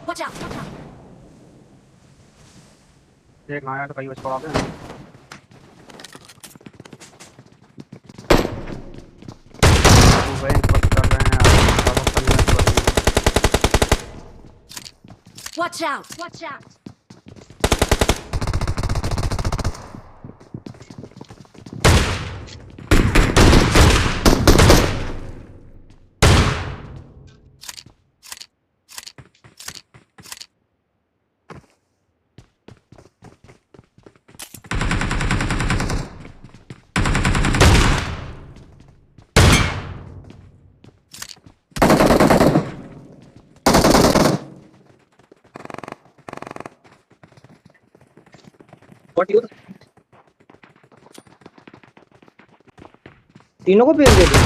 Watch out! Watch out! एक आया तो कहीं बच पड़ा था। वो भाई इनपुट कर रहे हैं आप Watch out! Watch out! What you तीनों को पेल दे दो।